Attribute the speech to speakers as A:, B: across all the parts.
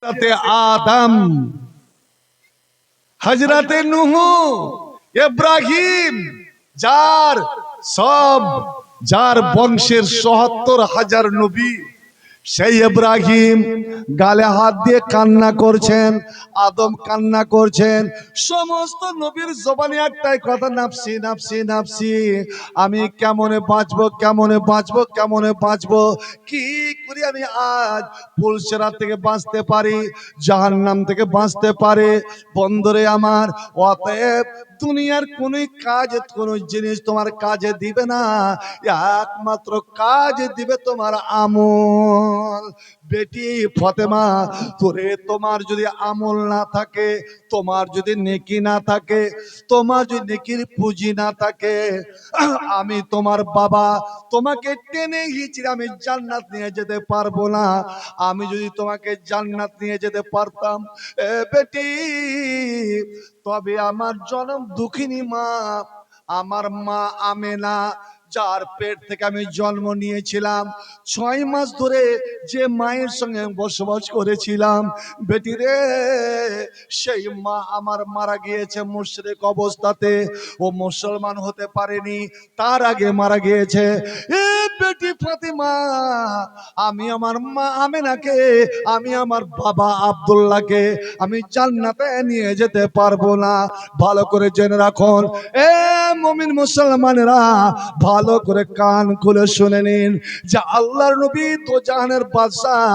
A: হযরতে আদম, হযরতে নূহ, ইব্রাহিম, যার সব যার বংশের ৭০,০০০ নবী, সেই ইব্রাহিম গালে হাত দিয়ে কান্না করছেন, আদম কান্না করছেন। সমস্ত নবীর জবানে একটাই কথা, নাফসি নাফসি নাফসি। আমি কেমনে বাঁচবো, কেমনে বাঁচবো, কেমনে বাঁচবো, কি করে আমি আজ ফুলসেরাত থেকে বাঁচতে পারি, জাহান্নাম থেকে বাঁচতে পারে। বন্ধুরে আমার, অতএব দুনিয়ার কোন কাজ, কোন জিনিস তোমার কাজে দিবে না, একমাত্র কাজ দিবে তোমার আমল। বেটি ফাতেমা, তোরে তোমার যদি আমল না থাকে, তোমার যদি নেকি না থাকে, তোমার যদি নেকির পুঁজি না থাকে, আমি তোমার বাবা তোমাকে টেনে হিচড়ে আমি জান্নাত নিয়ে যেতে পারবো না। আমি যদি তোমাকে জান্নাত নিয়ে যেতে পারতাম এ বেটি, তবে আমার জনম দুঃখিনী মা, আমার মা আমেনা, যার পেট থেকে আমি জন্ম নিয়েছিলাম, ৬ মাস ধরে যে মায়ের সঙ্গে বসবাস করেছিলাম, বেটি রে, সেই মা আমার মারা গিয়েছে মুশরিক অবস্থাতে। ও মুসলমান হতে পারেনি, তার আগে মারা গিয়েছে। এ বেটি ফাতেমা, আমি আমার মা আমেনাকে, আমি আমার বাবা আব্দুল্লাহকে আমি জান্নাতে নিয়ে যেতে পারবো না। ভালো করে জেনে রাখুন এ মুমিন মুসলমানেরা, ভালো করে কান খুলে শুনে নিন যে আল্লাহর নবী তো জাহানের বাদশাহ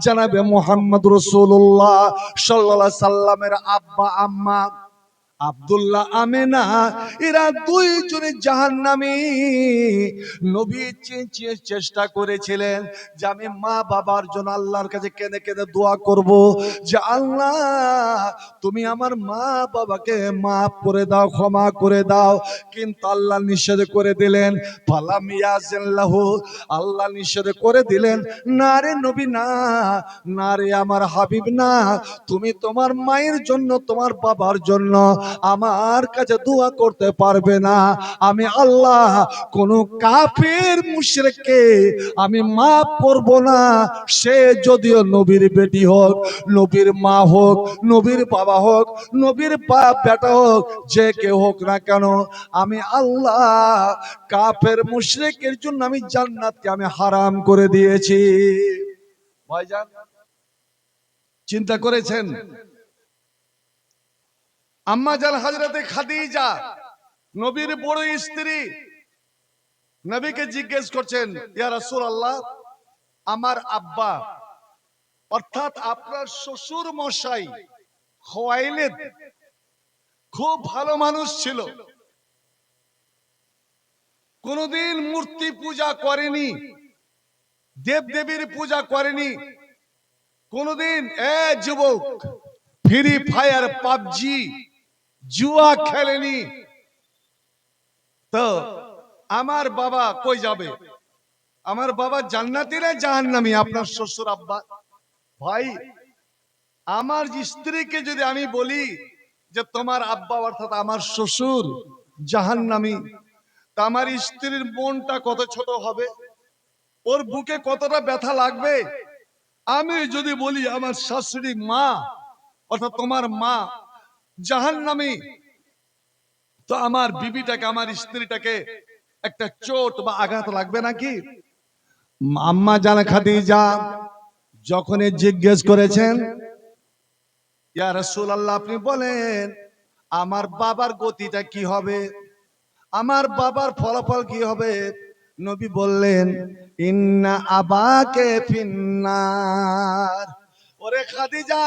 A: জনাবে মুহাম্মদ রাসূলুল্লাহ সাল্লাল্লাহু আলাইহি সাল্লামের আব্বা আম্মা আব্দুল্লাহ আমেনা, এরা দুইজনে জাহান্নামী। নবী চেষ্টা করেছিলেন যে আমি মা বাবার জন্য আল্লাহর কাছে কেঁদে কেঁদে দোয়া করব যে আল্লাহ তুমি আমার মা বাবাকে মাফ করে দাও, ক্ষমা করে দাও। কিন্তু আল্লাহ নিষেধ করে দিলেন, ফালাম ইয়াজিল্লাহু, আল্লাহ নিষেধ করে দিলেন, না রে নবী না, না রে আমার হাবিব না, তুমি তোমার মায়ের জন্য, তোমার বাবার জন্য আমার কাছে দোয়া করতে পারবে না। আমি আল্লাহ কোন কাফের মুশরিককে আমি মাফ করব না, সে যদিও নবীর বেটি হোক, নবীর মা হোক, নবীর বাবা হোক, নবীর বাপ বেটা হোক, যে কেউ হোক না কেন, আমি আল্লাহ কাফের মুশরিকের জন্য আমি জান্নাতকে আমি হারাম করে দিয়েছি। ভাইজান, চিন্তা করেছেন? আম্মা জান হযরতে খাদিজা, নবীর বড় স্ত্রী, নবীকে জিজ্ঞেস করছেন, ইয়া রাসূলুল্লাহ, আমার আব্বা অর্থাৎ আপনার শ্বশুর মশাই খুয়াইলিদ খুব ভালো মানুষ ছিল, কোনদিন মূর্তি পূজা করেনি, দেব দেবীর পূজা করেনি, কোনদিন যুবক ফ্রি ফায়ার, পাবজি, জুয়া খেলেনি। তো আমার বাবা কই যাবে? আমার বাবা জান্নাতি না জাহান্নামী? আপনার শ্বশুর আব্বা। ভাই, আমার স্ত্রীকে যদি আমি বলি যে তোমার আব্বা অর্থাৎ আমার শ্বশুর জাহান্নামী, তা আমার স্ত্রীর মনটা কত ছোট হবে, ওর বুকে কতটা ব্যথা লাগবে। আমি যদি বলি আমার শাশুড়ি মা অর্থাৎ তোমার মা জাহান্নামী, তো আমার বিবিটাকে, আমার স্ত্রীটাকে একটা চোট বা আঘাত লাগবে নাকি? আম্মা জান খাদিজা যখন জিজ্ঞেস করেছেন, ইয়া রাসূলুল্লাহ, আপনি বলেন আমার বাবার গতিটা কি হবে, আমার বাবার ফলাফল কি হবে? নবী বললেন, ইন্না আবাকে ফিন্নার। ওরে খাদিজা,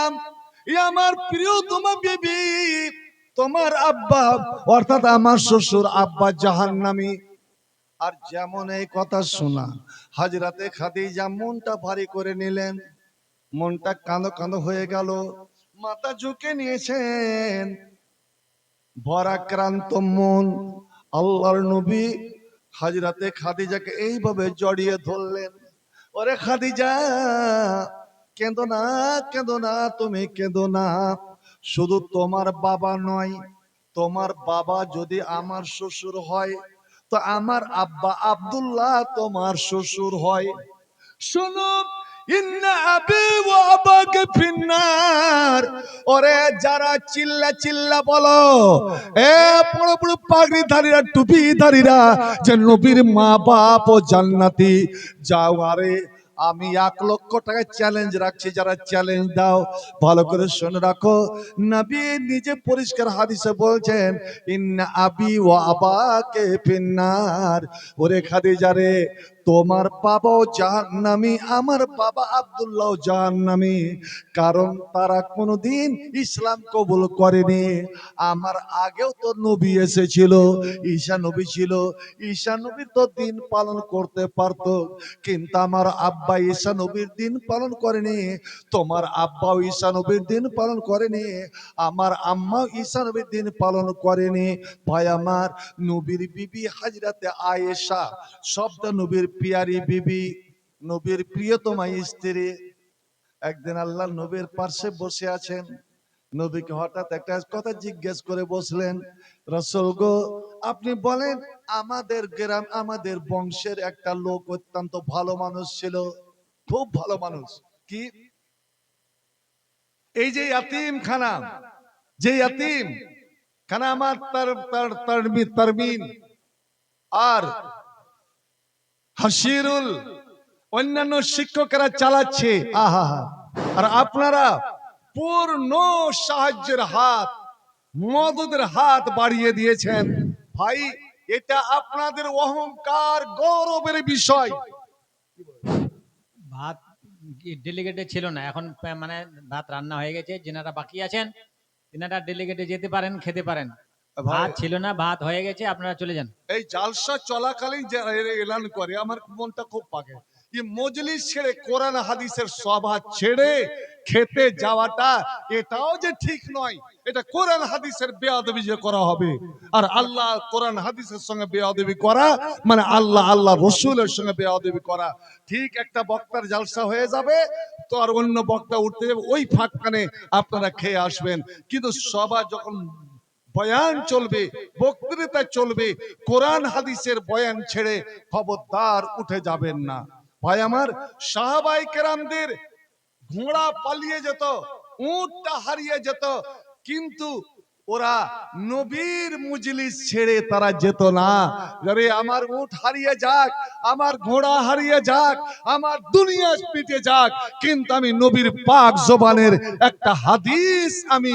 A: ই আমার প্রিয় তোমার বিবি, তোমার আব্বা অর্থাৎ আমার শ্বশুর আব্বা জাহান্নামী। আর যেমন এই কথা শোনা, হযরতে খাদিজা মনটা ভারী করে নিলেন, মনটা কাঁদো কাঁদো হয়ে গেল, মাথা ঝুঁকে নিয়েছেন, ভরাক্রান্ত মন। আল্লাহর নবী হযরতে খাদিজাকে এইভাবে জড়িয়ে ধরলেন, ওরে খাদিজা, কেঁদো না, কেঁদো না, তুমি কেঁদো না। শুধু তোমার বাবা নয়, তোমার বাবা যদি আমার শ্বশুর হয়, তো আমার আব্বা আব্দুল্লাহ তোমার শ্বশুর হয়। শোনো, ইন্না আবি ওয়া আবাকে ফিন্নার। ওরে যারা চিল্লা চিল্লা বলো, এ বড় বড় পাগড়িধারীরা, টুপিধারীরা, যে নবীর মা বাপ ও জান্নাতি, যাও। আরে আমি 1,00,000 টাকা চ্যালেঞ্জ রাখছি, যারা চ্যালেঞ্জ দাও ভালো করে শুনে রাখো। নবী নিজে পরিষ্কার হাদিসে বলছেন, ইন্না আবি ওয়া আবাকে ফিন্নার। ওরে খাদিজা রে, তোমার বাবাও জাহান্নামী, আমার বাবা আব্দুল্লাহ জাহান্নামী। কারণ তারা কোনোদিন ইসলাম কবুল করেনি। আমার আগেও তো নবী এসেছিল, ঈসা নবী ছিল, ঈসা নবী তো দিন পালন করতে পারতো, কিন্তু আমার আব্বা ঈসা নবীর দিন পালন করেনি। তোমার আব্বাও ঈসা নবীর দিন পালন করেনি, আমার আম্মাও ঈসা নবীর দিন পালন করেনি। ভাই আমার, নবীর বিবি হাজরাতে আয়েশা, শব্দ নবীর পিয়ারি বিবি, নবীর প্রিয়তমা স্ত্রী। একদিন আল্লাহ নবীর পাশে বসে আছেন, নবীকে হঠাৎ একটা কথা জিজ্ঞেস করে বসলেন, রাসূল গো, আপনি বলেন, আমাদের গ্রাম, আমাদের বংশের একটা লোক অত্যন্ত ভালো মানুষ ছিল, খুব ভালো মানুষ। কি? এই যে ইয়াতিম খানা, যে ইয়াতিম খানা আমার তারমিন আর হাসিরুল অন্যান্য শিক্ষকেরা চালাচ্ছে, আহা, আর আপনারা পূর্ণ সাহায্যের হাত, মদদের হাত বাড়িয়ে দিয়েছেন। ভাই, এটা আপনাদের অহংকার, গৌরবের বিষয়।
B: ভাত ডেলিগেটে ছিল না, এখন মানে ভাত রান্না হয়ে গেছে, যেনারা বাকি আছেন তিনারা ডেলিগেটে যেতে পারেন, খেতে পারেন। ভাত ছিল না, ভাত হয়ে গেছে, আপনারা চলে যান।
A: এই জালসা চলাকালীন যে এলান করে, আমার মনটা খুব পাকে। এই মজলিস ছেড়ে, কোরআন হাদিসের সভা ছেড়ে খেতে যাওয়াটা, এটাও যে ঠিক নয়। এটা কোরআন হাদিসের বেয়াদবি যে করা হবে, আর আল্লাহ কোরআন হাদিসের সঙ্গে বেয়াদবি করা মানে আল্লাহ রসুলের সঙ্গে বেয়াদবি করা। ঠিক একটা বক্তার জালসা হয়ে যাবে, তো আর অন্য বক্তা উঠতে যাবে, ওই ফাঁকখানে আপনারা খেয়ে আসবেন। কিন্তু সভা যখন বয়ান চলবে, বক্তৃতা চলবে, কোরআন হাদিসের বয়ান ছেড়ে খবরদার উঠে যাবেন না। ভাই আমার, সাহাবায়ে কেরামদের ঘোড়া পালিয়ে যেত, উটটা হারিয়ে যেত, কিন্তু ওরা নবীর মজলিস ছেড়ে তারা যেত না। আরে আমার উট হারিয়ে যাক, আমার ঘোড়া হারিয়ে যাক, আমার দুনিয়া পিটে যাক, কিন্তু আমি নবীর পাক জবানের একটা হাদিস আমি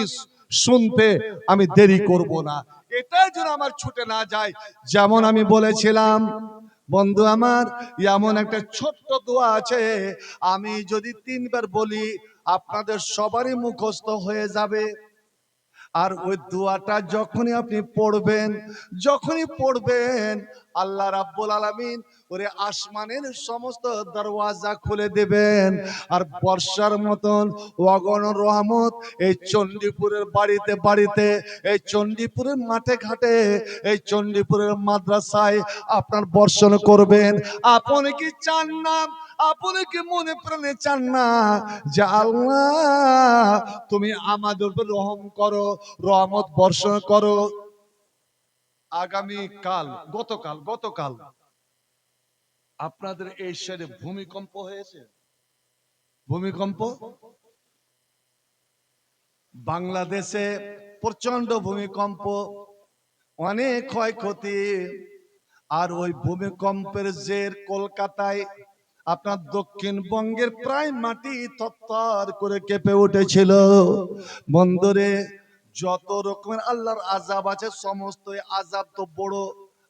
A: শুনতে আমি দেরি করব না। এটা যেন আমার ছুটে না যায়। যেমন আমি বলেছিলাম, বন্ধু আমার, এমন একটা ছোট্ট দোয়া আছে, আমি যদি 3 বার বলি আপনাদের সবারই মুখস্থ হয়ে যাবে। আর ওই দোয়াটা যখনই আপনি পড়বেন, যখনই পড়বেন, আল্লাহ রাব্বুল আলামিন ওরে আসমানের সমস্ত দরওয়াজা খুলে দেবেন, আর বর্ষার মতন অগণন রহমত এই চণ্ডীপুরের বাড়িতে বাড়িতে, এই চণ্ডীপুরের মাঠে ঘাটে, এই চণ্ডীপুরের মাদ্রাসায় আপনার বর্ষণ করবেন। আপনি কি চান না, আপনি কি মনে প্রাণে চান না যে আল্লাহ তুমি আমাদের উপর রহম করো, রহমত বর্ষণ করো? আগামী কাল, গতকাল আপনাদের এই সাইডে ভূমিকম্প হয়েছে, ভূমিকম্প বাংলাদেশে প্রচন্ড ভূমিকম্প, অনেক ক্ষয়ক্ষতি। আর ওই ভূমিকম্পের জের কলকাতায়, আপনার দক্ষিণবঙ্গের প্রায় মাটি থরথর করে কেঁপে উঠেছিল। বন্ধুরে, যত রকমের আল্লাহর আযাব আছে, সমস্ত আযাব তো বড়,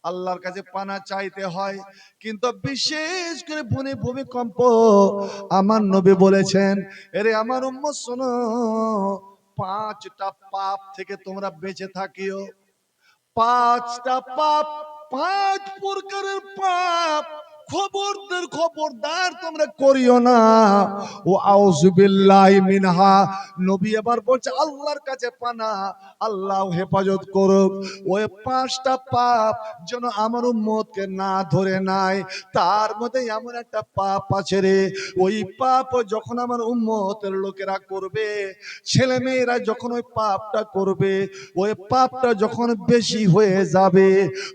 A: আল্লাহর কাছে পানা চাইতে হয়, কিন্তু বিশেষ করে ভূমিকম্প, আমার নবী বলেছেন, এরে আমার উম্মত শোনো, 5টা পাপ থেকে তোমরা বেঁচে থাকিও। 5টা পাপ, 5 প্রকারের পাপ, খবরদার খবরদার তোমরা করিও না। ও আউযুবিল্লাহি মিনহা, নবী আবার বলছে আল্লাহর কাছে পানা, আল্লাহ হেফাজত করুক। ওই 5টা পাপ যেন আমার উম্মতকে না ধরে নাই। তার মধ্যে এমন একটা পাপ আছে রে, ওই পাপ যখন আমার উম্মতের লোকেরা করবে, ছেলে মেয়েরা যখন ওই পাপটা করবে, ওই পাপটা যখন বেশি হয়ে যাবে,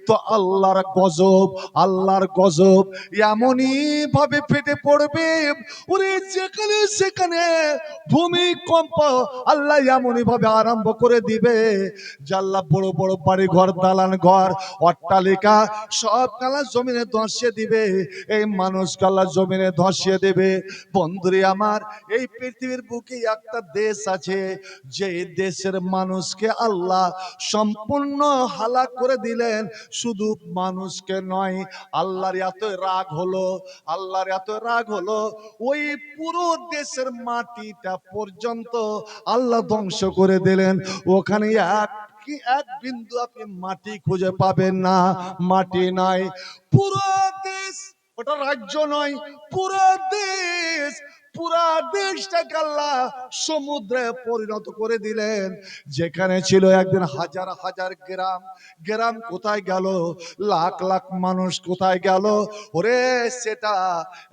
A: তো আল্লাহর গজব, আল্লাহর গজব এমনই ভাবে ফেটে পড়বে, ওরে যেখানে সেখানে ভূমিকম্প আল্লাহ এমনই ভাবে আরম্ভ করে দিবে, জাল্লা বড় বড় বাড়ি ঘর, দালান ঘর, অট্টালিকা সব কালা জমিনে ধসিয়ে দিবে, এই মানুষ কালা জমিনে ধসিয়ে দেবে। বন্ধুরে আমার, এই পৃথিবীর বুকে একটা দেশ আছে, যে দেশের মানুষকে আল্লাহ সম্পূর্ণ হালাক করে দিলেন। শুধু মানুষকে নয়, আল্লাহর এত রাগ হলো, আল্লাহর এত রাগ হলো, ওই পুরো দেশের মাটিটা পর্যন্ত আল্লাহ ধ্বংস করে দিলেন। ওখানে এক বিন্দু আপনি মাটি খুঁজে পাবেন না, মাটি নাই। পুরো দেশ, ওটা রাজ্য নয়, পুরো দেশ, পুরা দেশটাকে আল্লাহ সমুদ্রে পরিণত করে দিলেন। যেখানে ছিল একদিন হাজার হাজার গ্রাম, গ্রাম কোথায় গেল? লাখ লাখ মানুষ কোথায় গেল? ওরে সেটা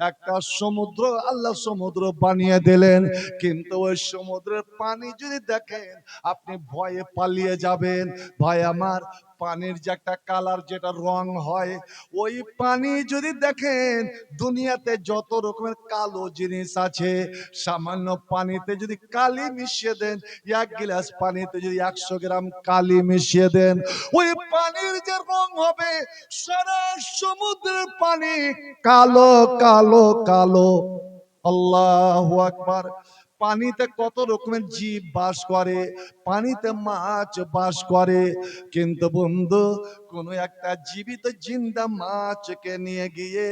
A: একটা সমুদ্র, আল্লাহ সমুদ্র বানিয়ে দিলেন। কিন্তু ওই সমুদ্রের পানি যদি দেখেন, আপনি ভয়ে পালিয়ে যাবেন। ভাই আমার, পানির যে একটা কালার, যেটা রং হয়, ওই পানি যদি দেখেন, দুনিয়াতে যত রকমের কালো জিনিস আছে, সামান্য পানিতে যদি কালি মিশিয়ে দেন, এক গ্লাস পানিতে যদি 100 গ্রাম কালি মিশিয়ে দেন, ওই পানির যে রং হবে, সারা সমুদ্রের পানি কালো কালো কালো। আল্লাহু আকবার। পানিতে কত রকমের জীব বাস করে, পানিতে মাছ বাস করে, কিন্তু বন্ধু, কোন একটা জীবিত জিন্দা মাছকে নিয়ে গিয়ে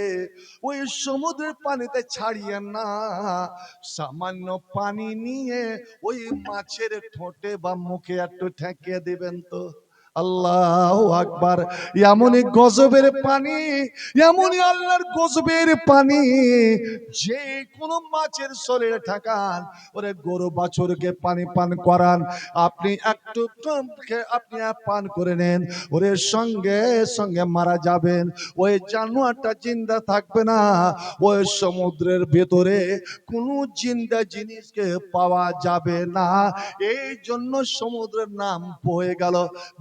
A: ওই সমুদ্রের পানিতে ছাড়িয়ে না, সামান্য পানি নিয়ে ওই মাছের ঠোঁটে বা মুখে একটু ঠেকিয়ে দিবেন তো, আল্লাহু আকবার। এমনই গজবের পানি, এমনই আল্লাহর গজবের পানি, যে কোন মাছের শরীরে ঠাকান, ওরে গরু বাছুরকে পানি পান করান, আপনি একটু আপনি পান করে নেন, ওরে সঙ্গে সঙ্গে মারা যাবেন, ওই জানোয়ারটা জিন্দা থাকবে না। ওই সমুদ্রের ভেতরে কোনো জিন্দা জিনিসকে পাওয়া যাবে না। এই জন্য সমুদ্রের নাম হয়ে গেল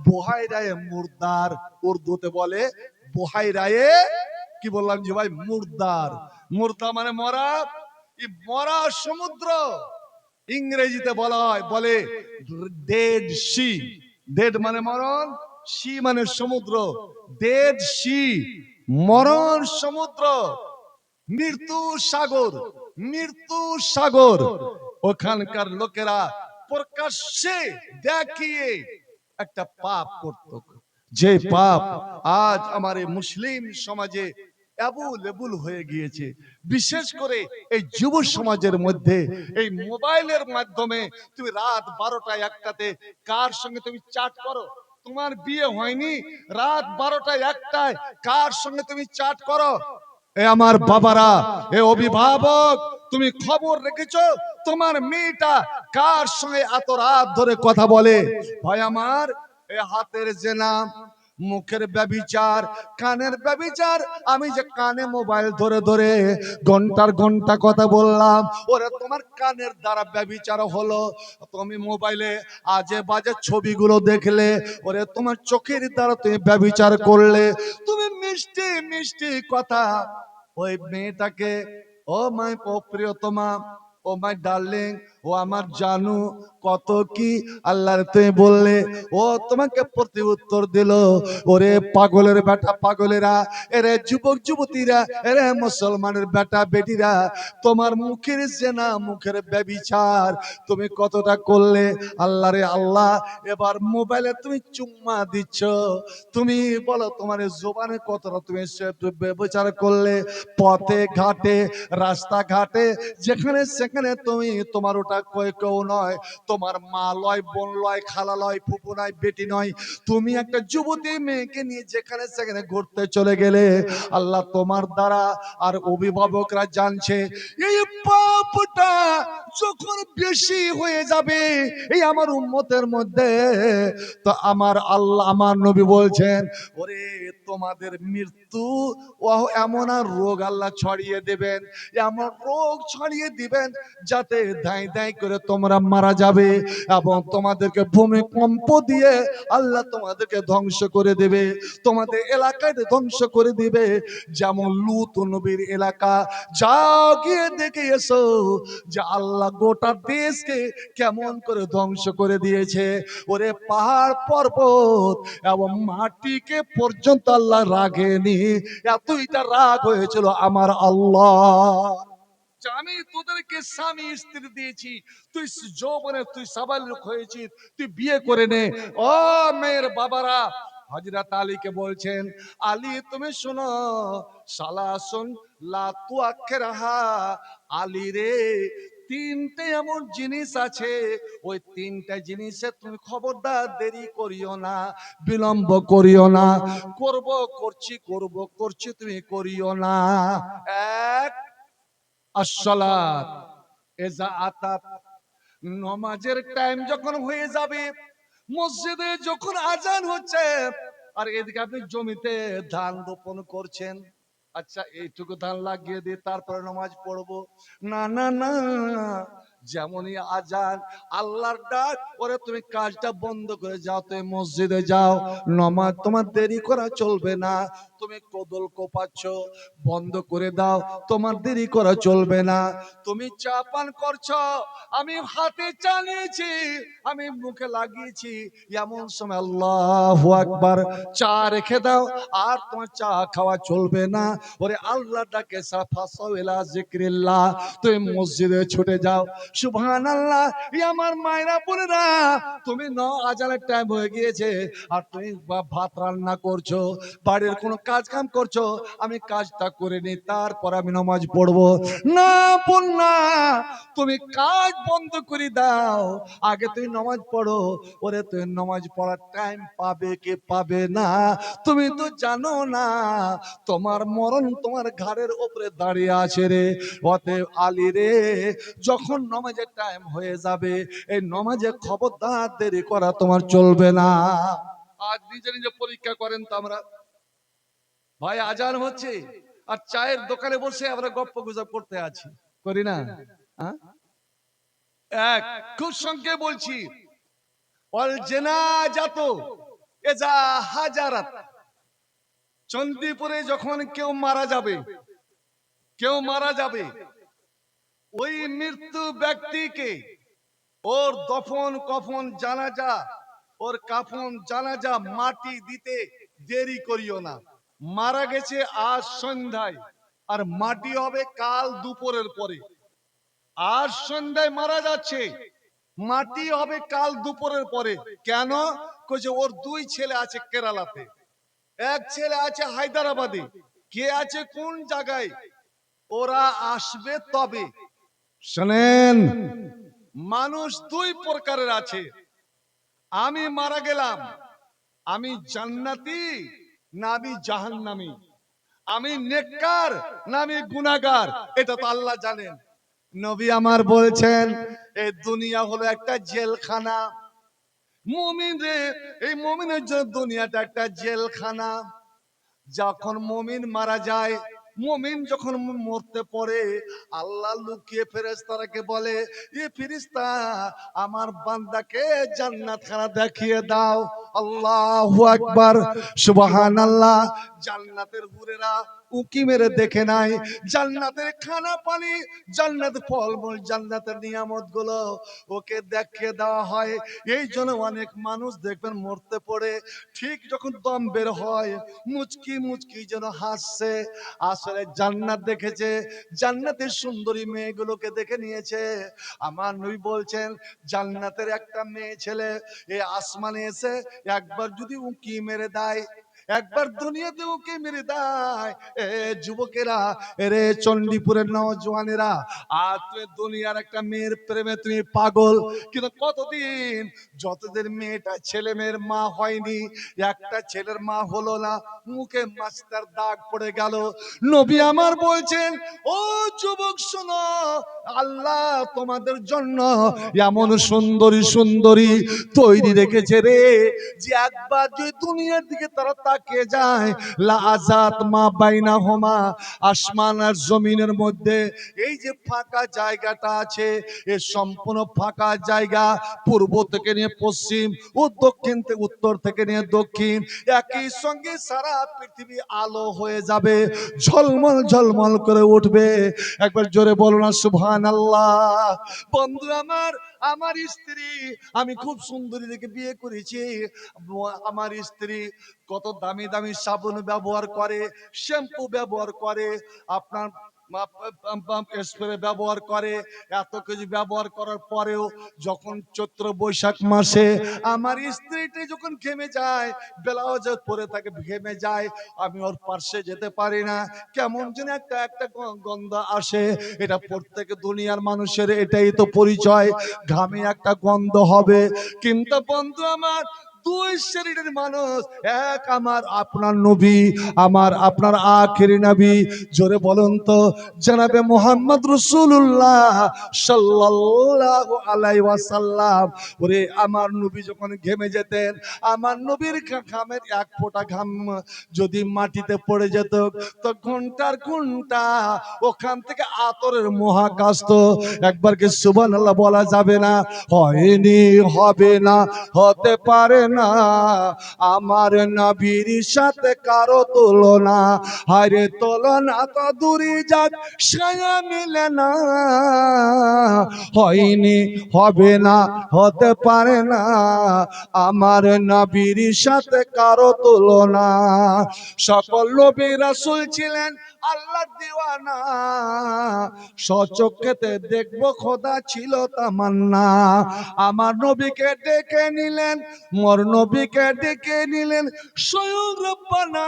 A: বুহাইরায়ে মুর্দার। উর্দুতে বলে বুহাইরায়ে, কি বললাম যে ভাই, মুর্দার। মুর্দা মানে মরা, এই মরা সমুদ্র ইংরেজিতে বলা হয়, বলে ডেড সি। ডেড মানে মরণ, সি মানে সমুদ্র। ডেড সি, মরণ সমুদ্র, মৃত্যু সাগর, মৃত্যু সাগর। ওখানকার লোকেরা প্রকাশ্যে দেখিয়ে একটা পাপ করত, যে পাপ আজ আমার এই মুসলিম সমাজে অ্যাবুলেবল হয়ে গিয়েছে। বিশেষ করে এই যুব সমাজের মধ্যে, এই মোবাইলের মাধ্যমে তুমি রাত 12টা 1টাতে কার সঙ্গে তুমি চ্যাট করো, তোমার বিয়ে হয়নি, রাত 12টা 1টায় কার সঙ্গে তুমি চ্যাট করো। এ আমার বাবারা, এ অভিভাবক, তুমি খবর রেখেছো তোমার মেয়েটা কার সঙ্গে এত রাত ধরে কথা বলে? ভাই আমার, এ হাতের জেনা, মুখের ব্যভিচার, কানের ব্যভিচার। আমি যে কানে মোবাইল ধরে ধরে ঘন্টার ঘন্টা কথা বললাম, ওরে তোমার কানের দ্বারা ব্যভিচার হলো। তুমি মোবাইলে আজে বাজে ছবিগুলো দেখলে, ওরে তোমার চোখের দ্বারা তুমি ব্যভিচার করলে। তুমি মিষ্টি মিষ্টি কথা ওই মেয়েটাকে, ও মাই প্রিয়তমা, ও মাই ডার্লিং, ও আমার জানু, কত কি আল্লাহর তুমি বললে, ও তোমাকে প্রতি উত্তর দিল। ওরে পাগলের বেটা পাগলেরা, এরে যুবক যুবতীরা, এরে মুসলমানের বেটা বেটিরা, তোমার মুখের জেনা, মুখের ব্যভিচার তুমি কতটা করলে? আল্লাহ রে আল্লাহ, এবার মোবাইলে তুমি চুম্মা দিচ্ছ, তুমি বলো তোমার জোবানে কতটা তুমি ব্যভিচার করলে? পথে ঘাটে, রাস্তাঘাটে, যেখানে সেখানে তুমি, তোমার ওটা কেউ নয়, তোমার মা লয়, বোন লয়, খালা লয়, ফুপু নয়, বেটি নয়, তুমি একটা যুবতী মেয়েকে নিয়ে যেখানে সেখানে ঘুরতে চলে গেলে, আল্লাহ তোমার দ্বারা আর অভিভাবকরা জানছে। এই পাপটা যখন বেশি হয়ে যাবে এই আমার উম্মতের মধ্যে, তো আমার আল্লাহ, আমার নবী বলছেন, ওরে তোমাদের মৃত্যু ও এমন আর রোগ আল্লাহ ছড়িয়ে দেবেন, এমন রোগ ছড়িয়ে দিবেন, যাতে ধাই ধাই অন্যায় করে তোমরা মারা যাবে এবং তোমাদেরকে ভূমিকম্প দিয়ে আল্লাহ তোমাদেরকে ধ্বংস করে দেবে, তোমাদের এলাকায় ধ্বংস করে দিবে। যেমন লূত নবীর এলাকা, যাও গিয়ে দেখে এসো যে আল্লাহ গোটা দেশকে কেমন করে ধ্বংস করে দিয়েছে। ওরে পাহাড় পর্বত এবং মাটিকে পর্যন্ত আল্লাহ রাগেনি, এতইটা রাগ হয়েছিল আমার আল্লাহ। যে আমি তোদেরকে স্বামী স্ত্রী দিয়েছি, তুই যৌবনে তুই সাবালক হয়েছিস, তুই বিয়ে করে নে। ও মেয়ের বাবারা, হযরত আলীকে বলছেন, আলী তুমি শোনো, সালাসুন লা তুআখিরহা, আলী রে তিনটে এমন জিনিস আছে, ওই তিনটা জিনিসে তুমি খবরদার দেরি করিও না, বিলম্ব করিও না। করছি তুমি করিও না। এক, আসসালাত ইজা আতাত, নামাজের টাইম যখন হয়ে যাবে, মসজিদে যখন আজান হচ্ছে, আর এদিকে আপনি জমিতে ধান রোপণ করছেন, আচ্ছা এইটুকু ধান লাগিয়ে দিয়ে তারপরে নামাজ পড়বো, না না না, যেমনই আজান আল্লাহর ডাক, ওরে তুমি কাজটা বন্ধ করে যাও, তুমি মসজিদে যাও, নামাজ তোমার দেরি করা চলবে না। তুমি কদল কোপাচ্ছ, বন্ধ করে দাও, তোমার দেরি করা চলবে না। তুমি চা পান করছো, আমি হাতে চা নিয়েছি, আমি মুখে লাগিয়েছি, এমন সময় আল্লাহু আকবার, চা রেখে দাও, আর তোমার চা খাওয়া চলবে না। ওরে আল্লাহ ডাকে ফাসাউ ইলা যিকরিল্লাহ, তুমি মসজিদে ছুটে যাও। সুবহানাল্লাহ। আমার মায়েরা বোনেরা, তুমি আজানের টাইম হয়ে গিয়েছে আর তুমি ভাত রান্না করছো, বাড়ির কোনো কাজ কাম করছো, আমি কাজটা করে নি তারপর আমি নামাজ পড়বো, না বোন না, তুমি কাজ বন্ধ করে দাও, আগে তুমি নামাজ পড়ো। ওরে তুমি নামাজ পড়ার টাইম পাবে কি পাবে না তুমি তো জানো না, তোমার মরণ তোমার ঘাড়ের উপরে দাঁড়িয়ে আছে রে। অতএব আলী রে, যখন নামাজের টাইম হয়ে যাবে, এই নামাজে খবরদার দেরি করা তোমার চলবে না। আজ নিজে নিজে পরীক্ষা করেন তো আমরা, ভাই আজান হচ্ছে আর চায়ের দোকানে বসে আমরা গপ্প গুজব করতে আছি, করি না? এক, খুব সঙ্গে বলছি, অল জানাজাত ইজা হাজারাত, চণ্ডীপুরে যখন কেউ মারা যাবে, ওই মৃত্যু ব্যক্তিকে ওর দফন কফন জানাজা, ওর কাফন জানাজা মাটি দিতে দেরি করিও না। মারা গেছে আজ সন্ধ্যায়, আর মাটি হবে কাল দুপুরের পরে। আজ সন্ধ্যায় মারা যাচ্ছে, মাটি হবে কাল দুপুরের পরে। কেন? কইছে ওর দুই ছেলে আছে কেরালাতে, এক ছেলে আছে হায়দ্রাবাদে, কে আছে কোন জায়গায়, ওরা আসবে তবে। শোনেন, মানুষ দুই প্রকারের আছে। আমি মারা গেলাম, আমি জান্নাতি না আমি জাহান্নামী, আমি নেককার না আমি গুনাহগার, এটা তো আল্লাহ জানেন। নবী আমার বলছেন, এই দুনিয়া হলো একটা জেলখানা। মুমিন রে, এই মুমিনের জন্য দুনিয়াটা একটা জেলখানা। যখন মুমিন মারা যায়, মুমিন যখন মরতে পড়ে, আল্লাহ লুকিয়ে ফেরেশতাকে বলে, এ ফেরেশতা আমার বান্দাকে জান্নাত খানা দেখিয়ে দাও। আল্লাহু আকবার, সুবহানাল্লাহ। জান্নাতের হুরেরা উকি মেরে দেখে নাই, জান্নাতের খানা পানি, জান্নাতের ফলমূল, জান্নাতের নিয়ামত গুলো ওকে দেখিয়ে দেওয়া হয়। এই জন্য অনেক মানুষ দেখবেন মরতে পড়ে, ঠিক যখন দম বের হয় মুচকি মুচকি যেন হাসছে, আসলে জান্নাত দেখেছে, জান্নাতের সুন্দরী মেয়েগুলোকে দেখে নিয়েছে। আমার নবী বলছেন, জান্নাতের একটা মেয়ে ছেলে এই আসমানে এসে একবার যদি উঁকি মেরে দেয়, একবার দুনিয়াতে উঁকি মেরে দেয়, এ যুবকেরা, এরে চণ্ডীপুরের নওজওয়ানেরা, আর তুই দুনিয়ার একটা মেয়ের প্রেমে তুমি পাগল, কিন্তু কতদিন, যতদিন মেয়েটা ছেলে মেয়ের মা হয়নি, একটা ছেলের মা হলো না, মুখে মাস্টার দাগ পড়ে গেল। নবী আমার বলছেন, ও যুবক শোনো, আল্লাহ তোমাদের জন্য এমন সুন্দরী সুন্দরী তৈরি রেখেছে রে, যে একবার যদি দুনিয়ার দিকে তারা তাকিয়ে যায়, লা আজাত মা বাইনাহুমা, আসমান আর জমিনের মধ্যে এই যে ফাঁকা জায়গাটা আছে, এ সম্পূর্ণ ফাঁকা জায়গা, পূর্ব থেকে নিয়ে পশ্চিম ও দক্ষিণ থেকে উত্তর থেকে নিয়ে দক্ষিণ, একই সঙ্গে সারা পৃথিবী আলো হয়ে যাবে, ঝলমল ঝলমল করে উঠবে। একবার জোরে বলো না সুবহানাল্লাহ। বন্ধু আমার, আমার স্ত্রী, আমি খুব সুন্দরী দেখে বিয়ে করেছি। আমার স্ত্রী কত দামি দামি সাবান ব্যবহার করে, শ্যাম্পু ব্যবহার করে, আপনার স্প্রে ব্যবহার করে। এত কিছু ব্যবহার করার পরেও যখন চৈত্র বৈশাখ মাসে আমার স্ত্রীটি যখন ঘেমে যায়, ব্লাউজ পরে থাকে ঘেমে যায়, আমি ওর পাশে যেতে পারি না, কেমন যেন একটা একটা গন্ধ আসে। এটা প্রত্যেক দুনিয়ার মানুষের এটাই তো পরিচয়, ঘামে একটা গন্ধ হবে। কিন্তু বন্ধু আমার, দুই শ্রেণীর মানুষ, এক আমার আপনার নবী, আমার আপনার আখেরি নবী, জোরে বলুন তো জনাবে মুহাম্মদ রাসূলুল্লাহ সাল্লাল্লাহু আলাইহি ওয়াসাল্লাম। ওরে আমার নবী যখন ঘেমে যেতেন, আমার নবীর ঘামের এক ফোঁটা ঘাম যদি মাটিতে পড়ে যেত, তো ঘন্টার ঘন্টা ওখান থেকে আতরের মহাকাশ, তো একবার কি সুবহানাল্লাহ বলা যাবে না? হয়নি, হবে না, হতে পারে না, আমার নবীর সাথে কারো তুলনা, হায়রে তুলনা তো দূরে যাক, ছায়া মিলে না, হয়নি, হবে না, হতে পারে না, আমার নবীর সাথে কারো তুলনা। সকল নবী রাসূল ছিলেন আল্লাহর দিওয়ানা, সচক্ষেতে দেখবো খোদা ছিল তামান্না। আমার নবীকে ডেকে নিলেন, মোর নবীকে ডেকে নিলেন স্বয়ং রব্বানা,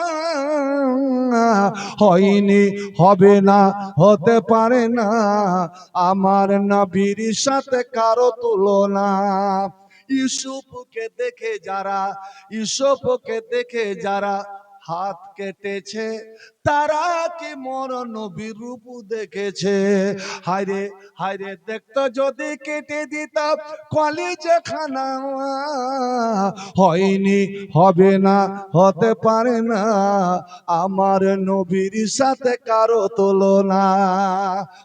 A: হয়নি, হবে না, হতে পারে না, আমার নবীর সাথে কারো তুলনা। ইউসুফকে দেখে যারা, ইউসুফকে দেখে যারা হাত কেটেছে, তারা কি মোর নবীর রূপ দেখেছে? হায়রে হায়রে, দেখতো যদি কেটে দিতাম কলিজা খানা, হয়নি, হবে না, হতে পারে না, আমার নবীর সাথে কারো তুলনা।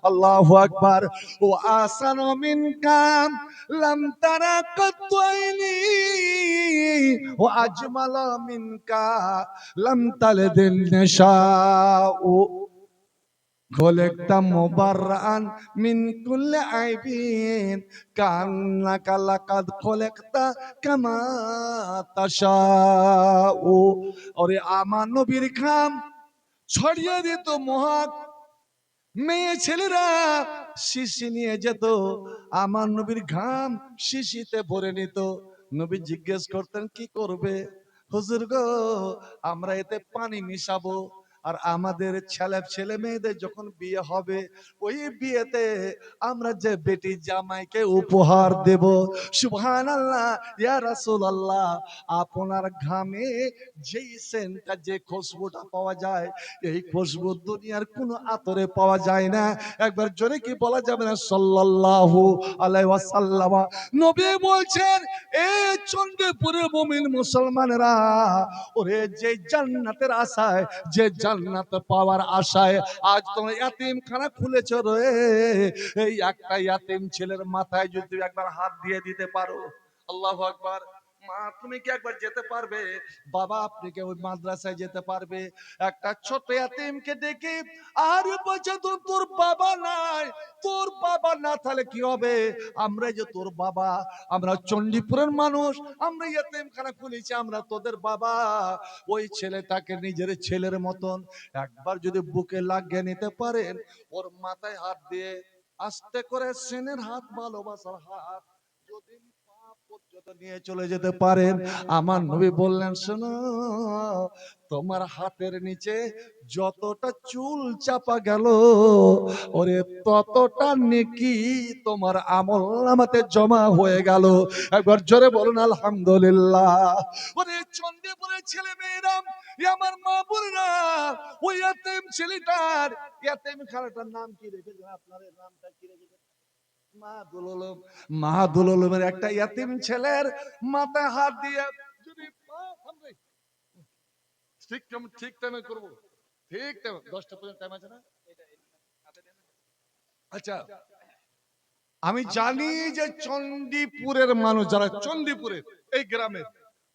A: আল্লাহু আকবার। ও আসানু মিনকাম লাম তারা কাত্তু আইনি, ও আজমালা মিনকা লাম তালিদিন নিসাউ, খোলেকতা মুবাররান মিন কুল্লি আইবিন, কান্নাকা লাকাদ খোলেকতা কামা তাশাউ। ওরে আমার নবীর ঘাম ছড়িয়ে দিত মহাক, মেয়ে ছেলেরা শিশি নিয়ে যেত, আমার নবীর ঘাম শিশিতে ভরে নিত। নবী জিজ্ঞেস করতেন কি করবে? হুজুর গো, আমরা এতে পানি মিশাবো, আর আমাদের ছেলে মেয়েদের যখন বিয়ে হবে, ওই বিয়েতে আমরা যে বেটি জামাইকে উপহার দেব। সুবহানাল্লাহ, ইয়া রাসূলুল্লাহ, আপনার ঘামে যেই সেন্টটা, যে খুশবুটা পাওয়া যায়, এই খুশবু দুনিয়ার কোনো আতরে পাওয়া যায় না। একবার জোরে কি বলা যাবে না সাল্লাল্লাহু আলাইহি ওয়াসাল্লাম? নবী বলছেন, এ চন্ডীপুরের মুমিন মুসলমানেরা, ওরে যে জান্নাতের আশায়, যে জান্নাত পাওয়ার আশায় আজ তোমরা ইয়াতিমখানা খুলেছো রে, এই একটা ইয়াতিম ছেলের মাথায় যদি একবার হাত দিয়ে দিতে পারো, আল্লাহু আকবার। মা, তুমি কি একবার যেতে পারবে? বাবা, আপনি কি ওই মাদ্রাসায় যেতে পারবে? একটা ছোট ইয়াতিমকে দেখে আর বলছে তোর বাবা নাই, তোর বাবা না থাকলে কি হবে? আমরা যে তোর বাবা, আমরা চণ্ডীপুরের মানুষ, আমরা ইয়াতিমখানা খুলেছি, আমরা তোদের বাবা। ওই ছেলেটাকে নিজের ছেলের মতন একবার যদি বুকে লাগিয়ে নিতে পারেন, ওর মাথায় হাত দিয়ে আস্তে করে স্নেহের হাত, ভালোবাসার হাত যদি পা পর্যন্ত নিয়ে চলে যেতে পারেন, আমার নবী বললেন, শোনো, তোমার হাতের নিচে যতটা চুল চাপা গেল, ওরে ততটা নেকি তোমার আমলনামাতে জমা হয়ে গেল। একবার জোরে বলুন আলহামদুলিল্লাহ। ওরে চন্ডীপুরের ছেলে মেয়েরা, আমার মা বোনেরা, ওই ইয়াতিম ছেলেটার, ইয়াতিম খানাটার নাম কি রেখেছেন আপনারা? নামটা কি রেখেছেন? মাহাদুল উলুম। মাহাদুল উলুমের একটা ইয়াতিম ছেলের মাথায় হাত দিয়ে যদি ঠিক ঠিক টাইমে করবো, ঠিক টাইমে 10টা পর্যন্ত টাইম আছে না? আচ্ছা, আমি জানি যে চণ্ডীপুরের মানুষ, যারা চণ্ডীপুরের এই গ্রামের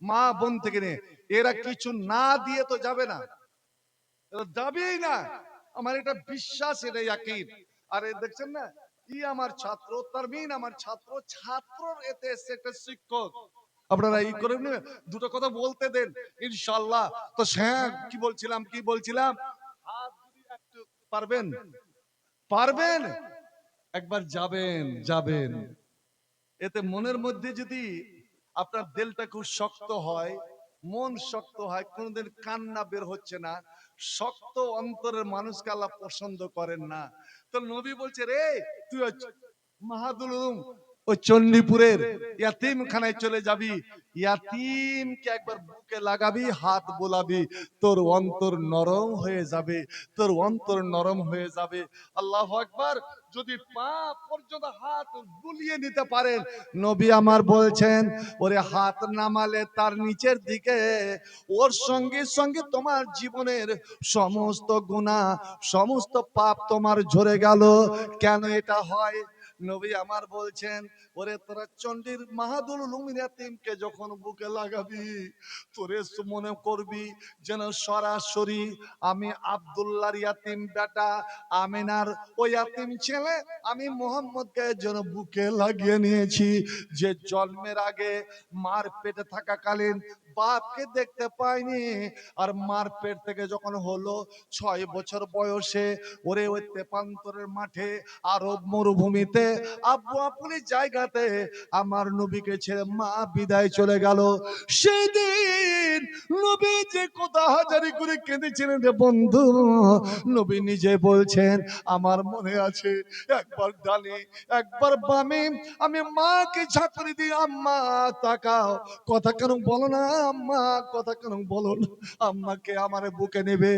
A: মা বোন থেকে নিয়ে, এরা কিছু না দিয়ে তো যাবে না, এরা যাবেই না। আমার এটা বিশ্বাস, এটা ইয়াকিন। আর এই দেখছেন না, আমার ছাত্র তারমিন, আমার ছাত্র, ছাত্রর এতে এসছে একটা শিক্ষক। আপনারা এই করে নেবেন, দুটো কথা বলতে দেন ইনশাআল্লাহ। তো হ্যাঁ, কি বলছিলাম হাত যদি একটু পারবেন, পারবেন একবার যাবেন, যাবেন। এতে মনের মধ্যে যদি আপনার দিলটা খুব শক্ত হয়, মন শক্ত হয়, কোনোদিন কান্না বের হচ্ছে না, শক্ত অন্তরের মানুষকে আল্লাহ পছন্দ করেন না। তো নবী বলছে, রে তুই মাহাদুল উলুম ওই চণ্ডীপুরের ইয়াতিমখানায় চলে যাবি, ইয়াতিমকে একবার বুকে লাগাবি, হাত বোলাবি, তোর অন্তর নরম হয়ে যাবে, তোর অন্তর নরম হয়ে যাবে। আল্লাহু আকবার। যদি পা পর্যন্ত হাত বুলিয়ে নিতে পারেন, নবী আমার বলছেন, ওরে হাত নামালে তার নিচের দিকে ওর সঙ্গে সঙ্গে তোমার জীবনের সমস্ত গুনাহ, সমস্ত পাপ তোমার ঝরে গেল। কেন এটা হয়? নবী আমার বলছেন, ওরে তোরা চণ্ডীর মাহাদুল উলুম ইয়াতিমকে যখন বুকে লাগাবি, তোরে মনে করবি যেন সরাসরি আমি আব্দুল্লাহর ইয়াতিম বেটা আমিনার ওই ইয়াতিম ছেলে আমি মোহাম্মদকে যেন বুকে লাগিয়ে নিয়েছি, যে জন্মের আগে মার পেটে থাকাকালীন বাপকে দেখতে পাইনি, আর মার পেট থেকে যখন হলো 6 বছর বয়সে, ওরে ওই তেপান্তরের মাঠে আরব মরুভূমিতে আব্বু আপুরি জায়গাতে আমার নবীকে ছেড়ে মা বিদায় চলে গেল। সেই দিন নবী যে কথা হাজারি করে কেঁদেছিলেন রে বন্ধু, নবী নিজে বলছেন, আমার মনে আছে একবার ডানে একবার বামে আমি মাকে ঝাঁকুনি দিই, আম্মা তাকাও, কথা কেন বলো না আম্মা, কথা কেন বলো না আম্মা, কে আমার বুকে নেবে,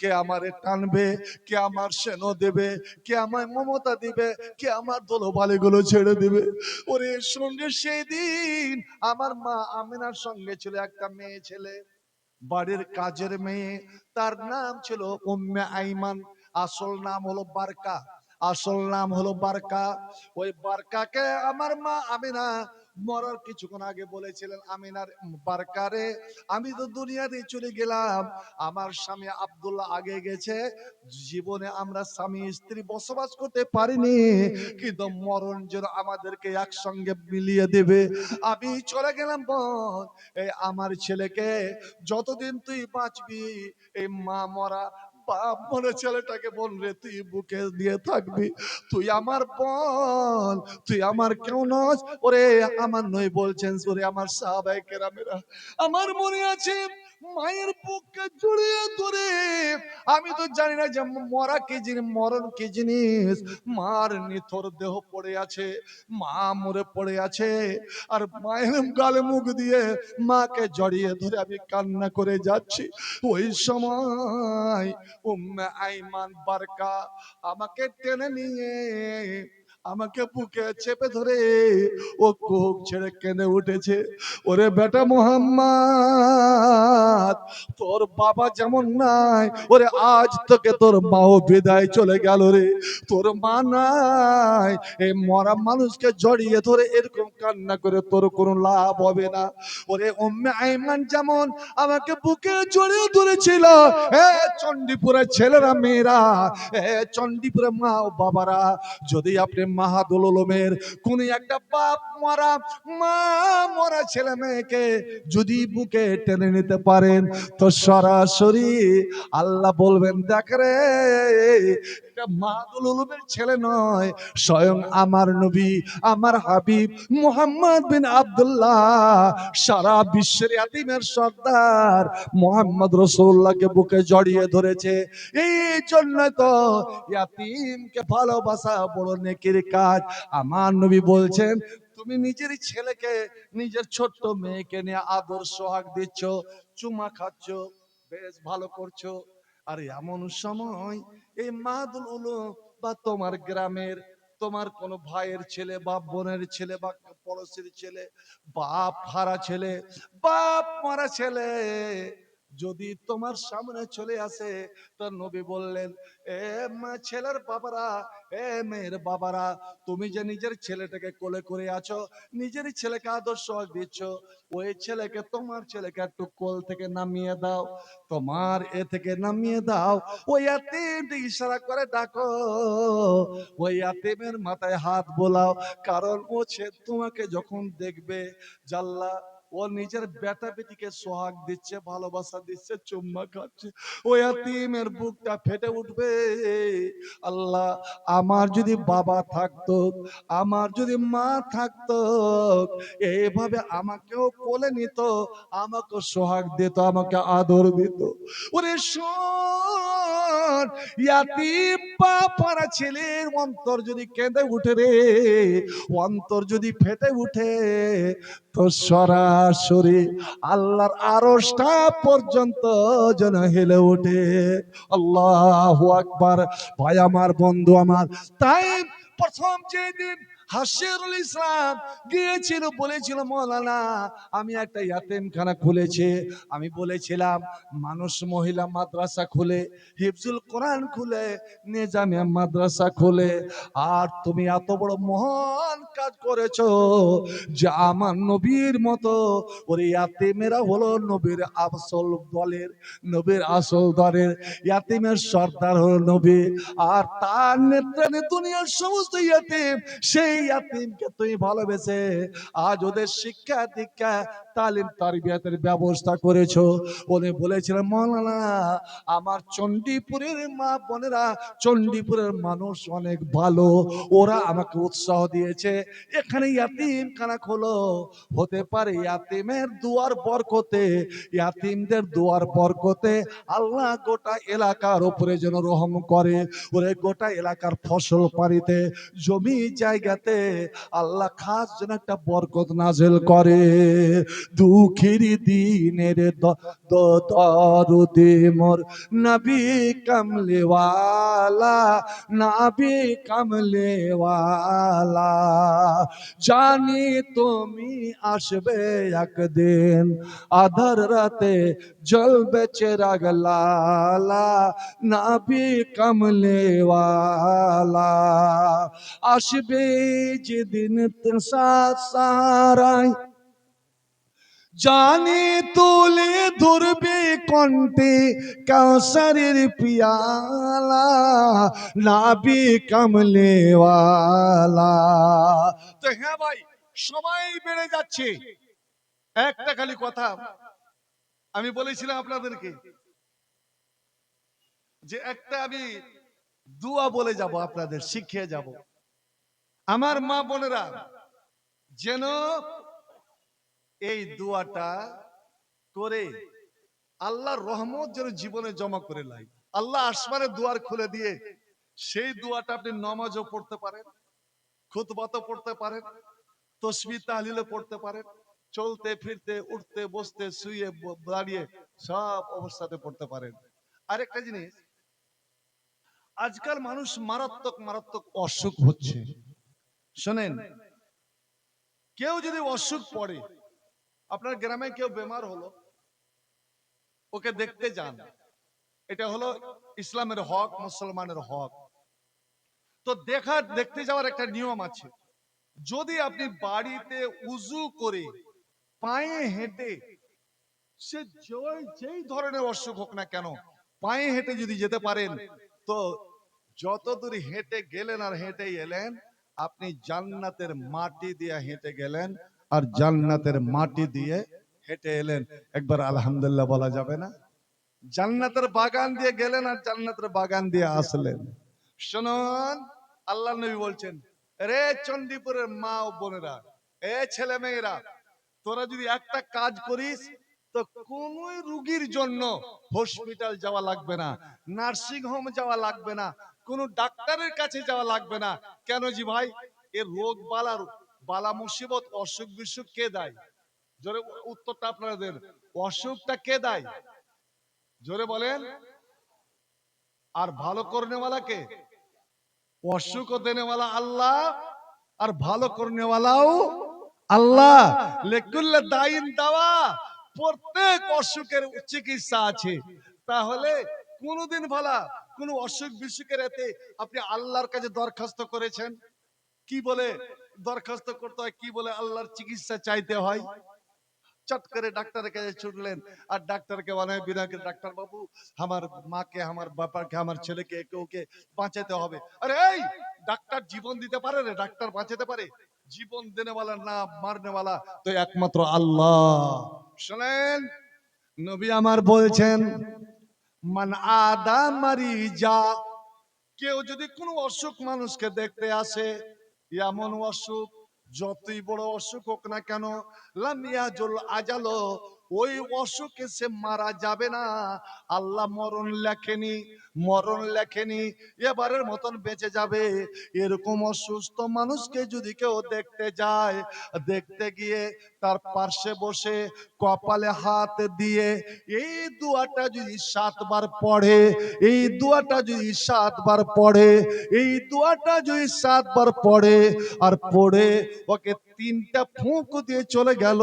A: কে আমারে টানবে, কে আমার সেনো দেবে, কে আমায় মমতা দিবে, কে আমার দোলবালি গুলো ছেড়ে দিবে। ওরে সঙ্গে সেই দিন আমার মা আমিনার সঙ্গে ছিল একটা মেয়ে ছেলে, বাড়ির কাজের মেয়ে, তার নাম ছিল উম্মে আইমান, আসল নাম হলো বারকা, আসল নাম হলো বারকা। ওই বারকাকে আমার মা আমিনা মরার কিছুক্ষণ আগে বলেছিলেন, আমিনার বারকারে আমি তো দুনিয়াতে চলে গেলাম, আমার স্বামী আব্দুল্লাহ আগে গেছে, জীবনে আমরা স্বামী স্ত্রী বসবাস করতে পারিনি, কিন্তু মরণ যেন আমাদেরকে একসঙ্গে মিলিয়ে দেবে, আমি চলে গেলাম বোন, এই আমার ছেলেকে যতদিন তুই বাঁচবি, এই মা মরা বাপ মনে ছেলেটাকে বল রে তুই বুকে দিয়ে থাকবি, তুই আমার বোন, তুই আমার কেউ নস। ওরে আমার নই বলছেন, ওরে আমার সাহাবায়ে কেরামেরা, আমার মনে আছে মায়ের বুককে জড়িয়ে ধরে, আমি তো জানি না যে মরা কি জিনিস, মরণ কি জিনিস, মার নিথর দেহ পড়ে আছে, মা মরে পড়ে আছে, আর মায়ের গালে মুখ দিয়ে মাকে জড়িয়ে ধরে আমি কান্না করে যাচ্ছি। ওই সময় উম্মে আইমান বারকা আমাকে টেনে নিয়ে আমাকে বুকে চেপে ধরে ও কোক ছেড়ে কেঁদে উঠেছে, ওরে বেটা মোহাম্মদ, তোর বাবা যেমন নাই, ওরে আজ তোকে তোর মাও বিদায় চলে গেল রে, তোর মা নাই, এই মরা মানুষকে জড়িয়ে ধরে এরকম কান্না করে তোর কোনো লাভ হবে না। ওরে উম্মে আইমান যেমন আমাকে বুকে জড়িয়ে ধরেছিল, এ চণ্ডীপুরের ছেলেরা মেয়েরা, এ চণ্ডীপুরের মা ও বাবারা, যদি আপনি মাহাদুল উলুমের কোন একটা বাপ মরা মা মরা ছেলে মেয়েকে যদি বুকে টেনে নিতে পারেন, তো সরাসরি আল্লাহ বলবেন, দেখ রে এটা মাহাদুল উলুমের ছেলে নয়, স্বয়ং আমার নবী, আমার হাবিব মুহাম্মদ বিন আব্দুল্লাহ, সারা বিশ্বের ইয়াতিমের সর্দার মুহাম্মদ রাসূলুল্লাহকে বুকে জড়িয়ে ধরেছে। এই জন্য তো ইয়াতিমকে ভালোবাসা বড় নেকির কাজ। আমার নবী বলছেন, তুমি নিজের ছেলেকে, নিজের ছোট্ট মেয়েকে নিয়ে আদর সোহাগ দিচ্ছ, চুমা খাচ্ছ, বেশ ভালো করছো, আর এমন সময় এই মাহাদুল উলুম বা তোমার গ্রামের তোমার কোন ভাইয়ের ছেলে বা বোনের ছেলে বা পড়োশির ছেলে, বাপ হারা ছেলে, বাপ মারা ছেলে যদি তোমার সামনে চলে আসে, তো নবী বললেন, এ ছেলের বাবারা, এ মেয়ের বাবারা, তুমি যে নিজের ছেলেটাকে কোলে করে আছো, নিজের ছেলেকে আদর্শ দিচ্ছ, ওই ছেলেকে, তোমার ছেলেকে একটু কোল থেকে নামিয়ে দাও, তোমার এ থেকে নামিয়ে দাও, ওই ইয়াতিমকে ইশারা করে ডাকো, ওই ইয়াতিমের মাথায় হাত বোলাও, কারণ ও তোমাকে যখন দেখবে, জাল্লা ও নিজের বেটা বেটিকে সোহাগ দিচ্ছে, ভালোবাসা দিচ্ছে, চুম্মা খাচ্ছে, ওই ইয়াতিমের বুকটা ফেটে উঠবে। আল্লাহ, আমার যদি বাবা থাকতো, আমার যদি মা থাকতো, এইভাবে আমাকেও কোলে নিত, আমাকে সোহাগ দিত, আমাকে আদর দিত। ওরে শোন, ইয়াতিম পাড়া ছেলের অন্তর যদি কেঁদে উঠে রে, অন্তর যদি ফেটে উঠে, তো সরাসরি আল্লাহর আরশটা পর্যন্ত যেন হেলে ওঠে। আল্লাহু আকবার। ভাই আমার, বন্ধু আমার, তাই প্রথম যেদিন হাসিরুল ইসলাম গিয়েছিল, বলেছিল, মৌলানা আমি একটা ইয়াতিমখানা খুলেছি, আমি বলেছিলাম মানুষ মহিলা মাদ্রাসা খুলে, হিফজুল কোরআন খুলে, নিজামিয়া মাদ্রাসা খুলে, আর তুমি এত বড় মহান কাজ করেছো যে আমার নবীর মতো ওরে ইয়াতিমেরা হলো নবীর আসল দলের, নবীর আসল দলের ইয়াতিমের সর্দার হলো নবী, আর তার নেতৃত্বে দুনিয়ার সমস্ত ইয়াতিম, সেই ইয়াতিমকে তুমি ভালোবেসে আজ ওদের শিক্ষা দীক্ষা তালিম তারবিয়াতের ব্যবস্থা করেছো। উনি বলেছিলেন, মৌলানা আমার চণ্ডীপুরের মা বোনেরা, চণ্ডীপুরের মানুষ অনেক ভালো, ওরা আমাকে উৎসাহ দিয়েছে, এখানে ইয়াতিমখানা খোলো, হতে পারে ইয়াতিমের দুয়ার বরকতে, ইয়াতিমদের দুয়ার বরকতে আল্লাহ গোটা এলাকার উপরে যেন রহম করে, ওরে গোটা এলাকার ফসল পানিতে, জমি জায়গাতে আল্লাহ খাস যেন একটা বরকত নাজেল করে। দুঃখের দিনের দরদে মোর নবী কামলেওয়ালা, নবী কামলেওয়ালা, জানি তুমি আসবে একদিন, আধার রাতে জ্বলবে চেরাগ লালা, নবী কামলেওয়ালা, আসবে যেদিন সারায়, জানি তুলে ধরবে কণ্ঠে কাউসারের পিয়ালা, নাবি কামলেওয়ালা। তো হ্যাঁ ভাই, সময় বেড়ে যাচ্ছে, একটা খালি কথা আমি বলেছিলাম আপনাদেরকে, যে একটা আমি দুয়া বলে যাব, আপনাদের শিখিয়ে যাব, আমার মা বোনেরা যেন এই দুয়াটা করে আল্লাহর রহমত যেন জীবনে জমা করে লাই, আল্লাহ আসমানের দুয়ার খুলে দিয়ে সেই দুয়াটা আপনি নামাজও পড়তে পারেন, খুতবাতও পড়তে পারেন, তসবিহ তাহলিলও পড়তে পারেন, চলতে ফিরতে উঠতে বসতে শুয়ে দাঁড়িয়ে সব অবস্থাতে পড়তে পারেন। আরেকটা জিনিস, আজকাল মানুষ মারাত্মক মারাত্মক অসুখ হচ্ছে। শোনেন, কেউ যদি অসুখ পড়ে, আপনার গ্রামে কেউ বেমার হলো, ওকে দেখতে যান, এটা হলো ইসলামের হক, মুসলমানের হক। তো দেখতে যাওয়ার একটা নিয়ম আছে। যদি আপনি বাড়িতে উজু করে পায়ে হেঁটে, সে যেই ধরনের অসুখ হোক না কেন, পায়ে হেঁটে যদি যেতে পারেন, তো যত দূর হেঁটে গেলেন আর হেঁটে এলেন, আপনি জান্নাতের মাটি দিয়ে হেঁটে গেলেন আর জান্নাতের মাটি দিয়ে হেঁটে এলেন। একবার আলহামদুলিল্লাহ বলা যাবে না? জান্নাতের বাগান দিয়ে গেলেন আর জান্নাতের বাগান দিয়ে আসলেন। শুনুন, আল্লাহ নবী বলছেন, রে চণ্ডীপুরের মা ও বোনেরা, এ ছেলে মেয়েরা, তোরা যদি একটা কাজ করিস, তো কোন রোগীর জন্য হসপিটাল যাওয়া লাগবে না, নার্সিং হোম যাওয়া লাগবে না, কোন ডাক্তারের কাছে যাওয়া লাগবে না। কেন জি ভাই? এর রোগ বালার বালা মুসিবত অসুখ বিসুখ কে দেয়? জোরে উত্তরটা আপনাদের, অসুখটা কে দেয়? জোরে বলেন। আর ভালো করনেওয়ালা কে? অসুখ দেনেওয়ালা আল্লাহ, আর ভালো করনেওয়ালাও আল্লাহ। লেকুল্লা দাইন দাওয়া, প্রত্যেক অসুখের চিকিৎসা আছে। তাহলে কোনদিন ভালা কোন অসুখ বিসুখের এতে আপনি আল্লাহর কাছে দরখাস্ত করেছেন? কি বলে দরখাস্ত করতে হয়, কি বলে আল্লাহর চিকিৎসা চাইতে হয়? চট করে ডাক্তারের কাছে ছুটলেন, আর ডাক্তারকে বলে, বিনাকে ডাক্তার বাবু, আমার মাকে, আমার বাবাকে, আমার ছেলেকে একে ওকে বাঁচাতে হবে। আরে এই, ডাক্তার জীবন দিতে পারে রে? ডাক্তার বাঁচাতে পারে? জীবন দেনেওয়ালা না মারনেওয়ালা তো একমাত্র আল্লাহ। শোনেন, নবী আমার বলছেন, মান আদা মারিজা, কেউ যদি কোনো অসুখ মানুষকে দেখতে আসে, এমন অসুখ, যতই বড় অসুখ হোক না কেন, লামিয়াজুল আজালো, ওই অসুখে সে মারা যাবে না। আল্লাহ মরণ লেখেনি, মরণ লেখেনি, এবারের মতন বেঁচে যাবে। এরকম অসুস্থ মানুষকে যদি কেউ দেখতে যায়, দেখতে গিয়ে তার পার্শ্বে বসে কপালে হাত দিয়ে এই দোয়াটা যদি 7 বার পড়ে, এই দোয়াটা যদি 7 বার পড়ে, এই দোয়াটা যদি 7 বার পড়ে, আর পড়ে ওকে 3টা ফুঁক দিয়ে চলে গেল,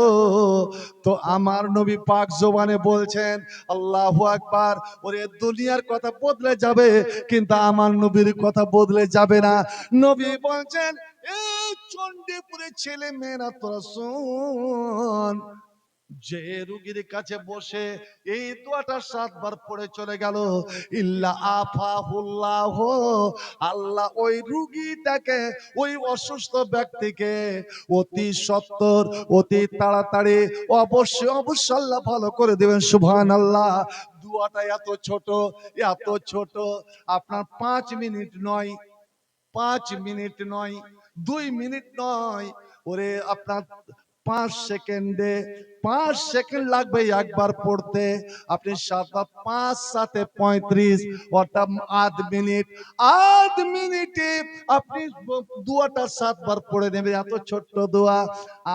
A: তো আমার নবী পাক জবানে বলছেন, আল্লাহু আকবার, ওরে দুনিয়ার কথা বদলে যাবে কিন্তু আমার নবীর কথা বদলে যাবে না। নবী বলছেন, এই চণ্ডীপুরের ছেলে মেয়েরা তোরা শোন, যে রুগীর কাছে বসে এই দোয়াটা 7 বার পড়ে চলে গেল, ইল্লা আফাহুল্লাহ, আল্লাহ ওই রুগীটাকে, ওই অসুস্থ ব্যক্তিকে অতি সত্বর, অতি তাড়াতাড়ি, অবশ্যই অবশ্যই আল্লাহ ভালো করে দেবেন। সুবহানাল্লাহ। দোয়াটা এত ছোট, এত ছোট, আপনার 5 মিনিট নয়, 5 মিনিট নয়, 2 মিনিট নয়, ওরে আপনার 5 সেকেন্ডে, 5 সেকেন্ড লাগবে একবার পড়তে। আপনি 5 7 35, অর্থাৎ আধ মিনিট, আধ মিনিটে আপনি দোয়াটা 7 বার পড়ে নেবে। এত ছোট্ট দোয়া,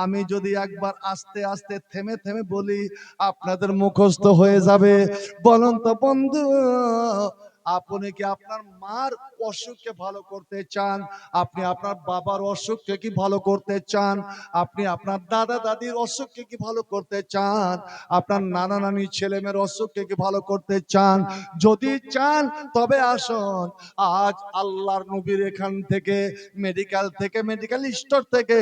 A: আমি যদি একবার আস্তে আস্তে থেমে থেমে বলি, আপনাদের মুখস্থ হয়ে যাবে। বলুন তো বন্ধু, আপনি কি আপনার মার অসুখকে ভালো করতে চান? আপনি আপনার বাবার অসুখকে কি ভালো করতে চান? আপনি আপনার দাদা দাদির অসুখকে কি ভালো করতে চান? আপনার নানা নানি ছেলেমেয়ের অসুখকে কি ভালো করতে চান? যদি চান তবে আসুন, আজ আল্লাহর নবীর এখান থেকে, মেডিকেল থেকে, মেডিকেল স্টোর থেকে,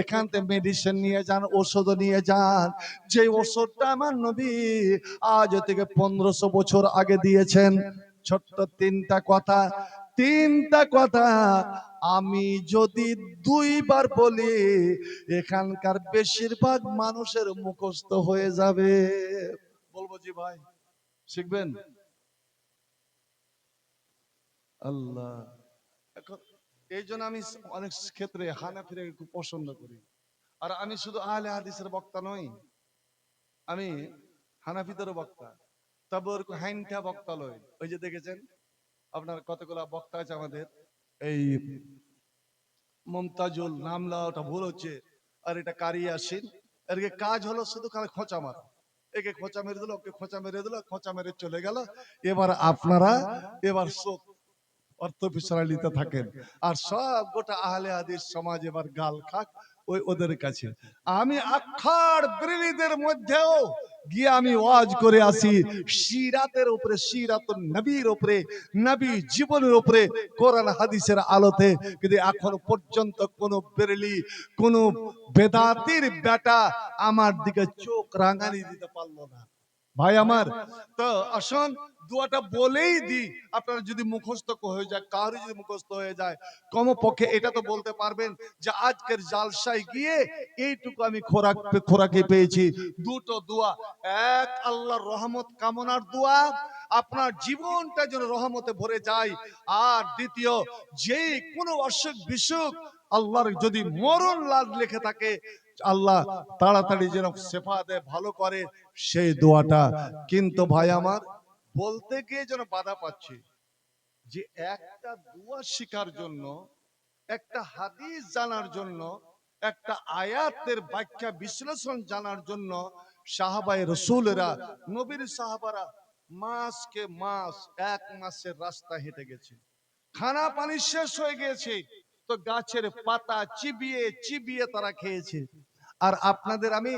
A: এখান থেকে মেডিসিন নিয়ে যান, ওষুধ নিয়ে যান। যে ওষুধটা আমার নবী আজ থেকে 1500 বছর আগে দিয়েছেন। ছোট্ট 3টা কথা, 3টা কথা আমি যদি 2 বার বলি, এখানকার বেশিরভাগ মানুষের মুখস্থ হয়ে যাবে। বলবো জি ভাই, শিখবেন? আল্লাহ। এখন এই জন্য আমি অনেক ক্ষেত্রে হানাফিরে খুব পছন্দ করি। আর আমি শুধু আহলে হাদিসের বক্তা নই, আমি হানাফিদেরও বক্তা, তবে ওরকম হ্যাংটা বক্তা লয়। ওই যে দেখেছেন আপনার কতগুলা বক্তা আছে আমাদের, এই মমতাজুল নামলা, ওটা ভুল হচ্ছে, আর এটা কারি আসিন, এর কাজ হলো শুধু খালি খোঁচা মারা। একে খোঁচা মেরে দিল, ওকে খোঁচা মেরে দিল, খোঁচা মেরে চলে গেল। এবার আপনারা এবার শোক অর্থ বিশালিতে থাকেন, আর সব গোটা আহলে হাদিস সমাজ এবার গাল খাক ওই ওদের কাছে। আমি আখার ব্রিলিদের মধ্যেও গিয়ে আমি ওয়াজ করে আসি সিরাতের উপরে, সিরাতুন নবীর উপরে, নবী জীবনের উপরে, কোরআন হাদিসের আলোতে। কিন্তু এখন পর্যন্ত কোন বেরেলি, কোন বেদাতির বেটা আমার দিকে চোখ রাঙানি দিতে পারলো না। ভাই আমার, তো আসুন দোয়াটা বলেই দি। আপনারা যদি মুখস্থ হয়ে যায়, কারো যদি মুখস্থ হয়ে যায়, কমপক্ষে এটা তো বলতে পারবেন যে আজকের জালসায় গিয়ে এইটুকু আমি খোরাকে পেয়েছি। দুটো দোয়া, এক আল্লাহর রহমত কামনার দোয়া, আপনার জীবনটা যেন রহমতে ভরে যায়। আর দ্বিতীয়, যে কোনো অসুখ বিসুখ, আল্লাহর যদি মরণ লাভ লেখে থাকে, আল্লাহ তাড়াতাড়ি যেন শেফা দেয়, ভালো করে, সেই দোয়াটা। কিন্তু ভাই আমার, বলতে গিয়ে যেন বাধা পাচ্ছি যে একটা দোয়া শিখার জন্য, একটা হাদিস জানার জন্য, একটা আয়াতের ব্যাখ্যা বিশ্লেষণ জানার জন্য সাহাবায়ে রাসূলেরা, নবীর সাহাবারা মাসকে মাস, 1 মাসের রাস্তা হেঁটে গেছে। খানা পানি শেষ হয়ে গেছে, তো গাছের পাতা চিবিয়ে চিবিয়ে তারা খেয়েছে। আর আপনাদের আমি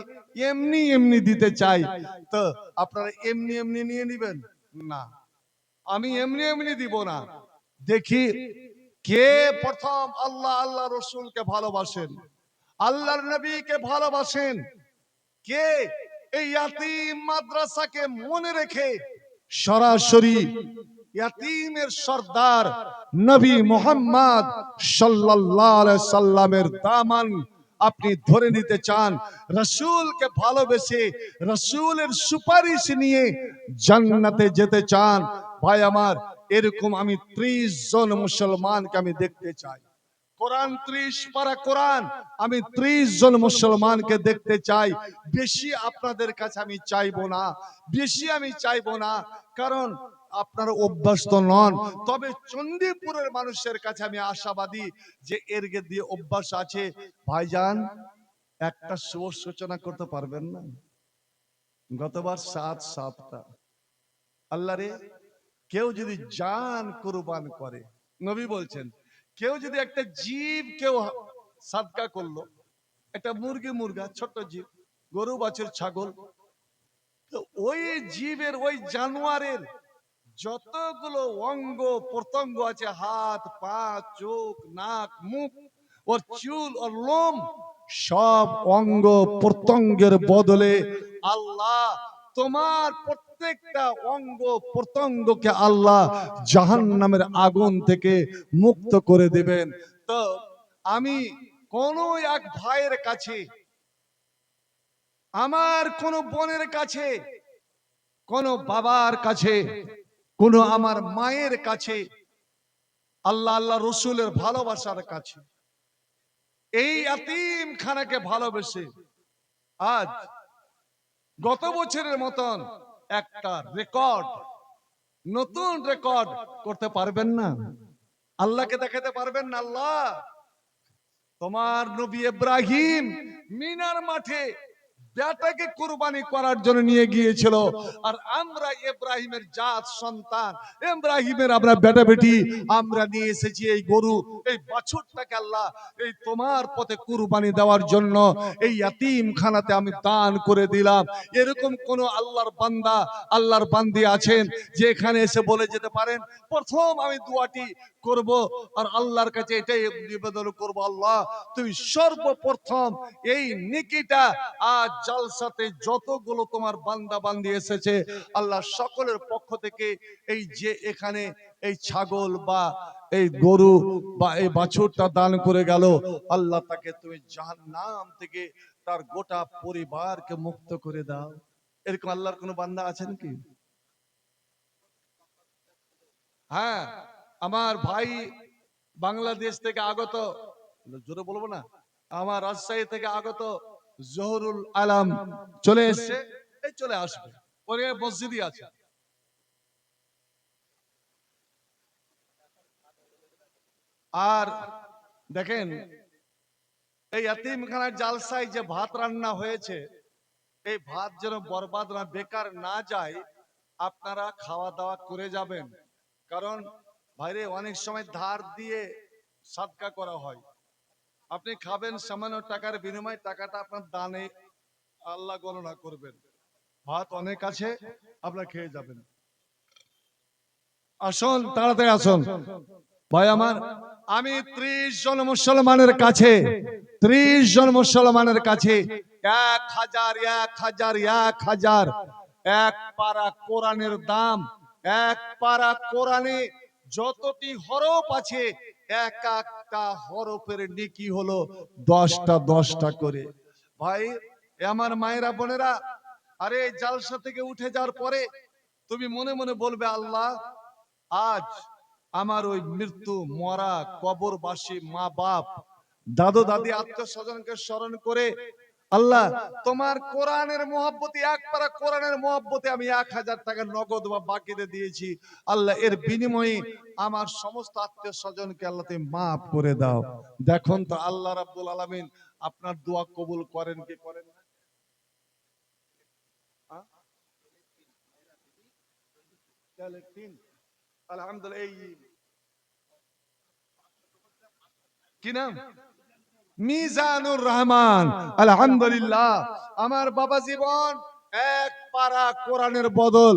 A: এমনি এমনি দিতে চাই, তো আপনারা এমনি এমনি নিয়ে নিবেন না, আমি এমনি এমনি দিব না। দেখি কে প্রথম আল্লাহ রসুলকে ভালোবাসেন, আল্লাহর নবীকে ভালোবাসেন, কে এই ইয়াতিম মাদ্রাসাকে মনে রেখে সরাসরি ইয়াতিমের সর্দার নবী মোহাম্মদ সাল্লাল্লাহু আলাইহি সাল্লামের দামান আপনি ধরে নিতে চান, রাসূলকে ভালোবেসে রাসূলের সুপারিশ নিয়ে জান্নাতে যেতে চান, ভাই আমার, এরকম আমি 30 জন মুসলমানকে আমি দেখতে চাই। কোরআন 30 পারা কোরআন আমি 30 জন মুসলমানকে দেখতে চাই। বেশি আপনাদের কাছে আমি চাইবো না, বেশি আমি চাইবো না, কারণ আপনারা অভ্যস্ত নন। তবে চণ্ডীপুরের মানুষের কাছে আমি আশাবাদী যে এর দিয়ে অভ্যাস আছে। ভাইজান, একটা শুভ সূচনা করতে পারবেন না? গতবার 7টা আল্লাহ রে, কেউ যদি জান কুরবান করে, নবী বলছেন কেউ যদি একটা জীব কেউ সাদকা করলো, একটা মুরগি মুরগা ছোট জীব, গরু বাছুর ছাগল, তো ওই জীবের ওই জানোয়ারের যতগুলো অঙ্গ প্রত্যঙ্গ আছে, হাত পা চোখ নাক মুখ, ওর চুল ওর লোম, সব অঙ্গ প্রত্যঙ্গের বদলে আল্লাহ তোমার প্রত্যেকটা অঙ্গ প্রত্যঙ্গকে আল্লাহ জাহান্নামের আগুন থেকে মুক্ত করে দিবেন। তো আমি কোন এক ভাইয়ের কাছে, আমার কোন বোনের কাছে, কোন বাবার কাছে, কোন আমার মায়ের কাছে, আল্লাহ রসুলের ভালোবাসার কাছে, এই ইয়াতিম খানাকে ভালোবেসে আজ গত বছরের মতন একটা রেকর্ড, নতুন রেকর্ড করতে পারবেন না? আল্লাহকে দেখাতে পারবেন না? আল্লাহ তোমার নবী ইব্রাহিম মিনার মাঠে বেটাকে কুরবানি করার জন্য নিয়ে গিয়েছিল, আর আমরা ইব্রাহিমের জাত সন্তান, ইব্রাহিমের আমরা বেটা বেটি, আমরা নিয়ে এসেছি এই গরু, এই বাছুরটাকে আল্লাহ এই তোমার পথে কুরবানি দেওয়ার জন্য এই ইয়াতিমখানাতে আমি দান করে দিলাম। এরকম কোন আল্লাহর বান্দা, আল্লাহর বান্দি আছেন যে এখানে এসে বলে যেতে পারেন প্রথম আমি দোয়াটি করব আর আল্লাহর কাছে এটাই নিবেদন করব, আল্লাহ তুমি সর্বপ্রথম এই নেকিটা আজ জালসাতে যতগুলো তোমার বান্দা বান্দি এসেছে আল্লাহ সকলের পক্ষ থেকে এই যে এখানে এই ছাগল বা এই গরু বা এই বাছুরটা দান করে গেল, আল্লাহ তাকে তুমি জাহান্নাম থেকে তার গোটা পরিবারকে মুক্ত করে দাও। এরকম আল্লাহর কোন বান্দা আছেন কি? হ্যাঁ, আমার ভাই বাংলাদেশ থেকে আগত, জোরে বলবো না, আমার রাজশাহী থেকে আগত জহরুল আলম চলে এসছে, এই চলে আসবে, ওর মসজিদই আছে। আর দেখেন এই এতিমখানার জালসায় যে ভাত রান্না হয়েছে, এই ভাত যেন বরবাদ না, বেকার না যায়, আপনারা খাওয়া দাওয়া করে যাবেন। কারণ ভাইরে অনেক সময় ধার দিয়ে সাদকা করা হয়, আপনি খাবেন সামান্য টাকার বিনিময়ে, টাকাটা আপনার দানে আল্লাহ গণনা করবেন। ভাত অনেক আছে, আপনারা খেয়ে যাবেন। আসুন, তাড়াতাড়ি আসুন ভাই আমার। আমি 30 জন মুসলমানের কাছে, 30 জন মুসলমানের কাছে 1000 1000 1000 এক পারা কোরআনের দাম, এক পারা কোরআনে যতটি হরফ আছে এক একটা হরফের নেকি হলো 10টা 10টা করে। ভাই আমার মায়েরা বোনেরা, আরে জালসা থেকে উঠে যাওয়ার পরে তুমি মনে মনে বলবে আল্লাহ আজ আমার ওই মৃত্যু মরা কবরবাসী মা বাপ দাদু দাদি আত্মীয় স্বজনকে স্মরণ করে আল্লাহ তোমার কোরআনের মহব্বতে, এক পারা কোরআনের মহব্বতে আমি 1000 টাকা নগদ বা বাকিতে দিয়েছি, আল্লাহ এর বিনিময়ে আমার সমস্ত আত্মীয় স্বজনকে আল্লাহ তুমি মাফ করে দাও। দেখুন তো আল্লাহ রাব্বুল আলামিন আপনার দোয়া কবুল করেন কি করেন না? আলহামদুলিল্লাহ। এই কি নাম? মিজানুর রহমান। আলহামদুলিল্লাহ, আমার বাবা জীবন এক পারা কোরআনের বদল,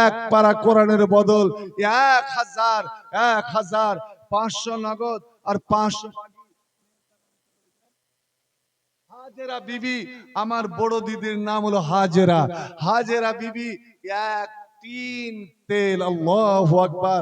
A: এক পারা কোরআনের বদল 1,500 নগদ আর 500। হাজেরা বিবি, আমার বড় দিদির নাম হলো হাজেরা। হাজেরা বিবি এক টিন তেল, আল্লাহু আকবার।